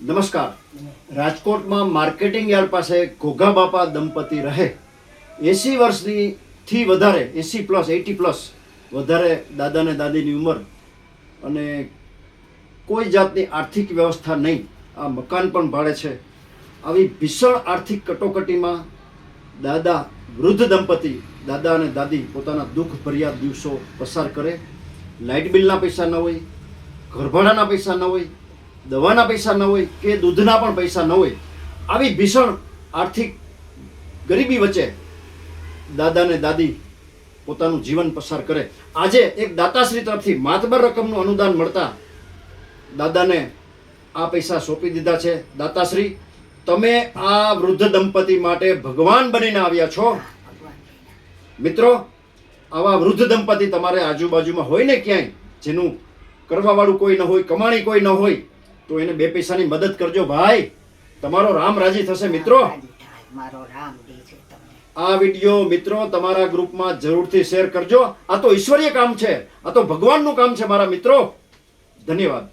નમસ્કાર. રાજકોટમાં marketing yard પાસે ઘોઘા બાપા દંપતી રહે 80 વર્ષની થી વધારે 80 પ્લસ વધારે દાદા ને દાદીની ઉંમર અને કોઈ જાતની આર્થિક વ્યવસ્થા નહીં, આ મકાન પણ ભાડે છે. આવી ભીષણ આર્થિક કટોકટીમાં દાદા વૃદ્ધ દંપતી દાદા અને દાદી પોતાના દુઃખ ભર્યા દિવસો પસાર કરે. લાઇટ બિલના પૈસા ન હોય, ઘરભાડાના પૈસા ન હોય, દવાના પૈસા ન હોય કે દૂધના પણ પૈસા ન હોય. આવી ભીષણ આર્થિક ગરીબી વચ્ચે દાદા ને દાદી પોતાનું જીવન પસાર કરે. આજે એક દાતાશ્રી તરફથી માતબર રકમનું અનુદાન મળતા દાદાને આ પૈસા સોંપી દીધા છે. દાતાશ્રી, તમે આ વૃદ્ધ દંપતી માટે ભગવાન બનીને આવ્યા છો. મિત્રો, આવા વૃદ્ધ દંપતી તમારે આજુબાજુમાં હોય ને ક્યાંય, જેનું કરવાવાળું કોઈ ન હોય, કમાણી કોઈ ન હોય, તો એને 2 પૈસાની મદદ કરજો ભાઈ. તમારો રામ રાજી થશે. મિત્રો, આ વિડીયો મિત્રો તમારા ગ્રુપમાં જરૂરથી શેર કરજો. આ તો ઈશ્વરીય કામ છે, આ તો ભગવાનનું કામ છે મારા મિત્રો. ધન્યવાદ.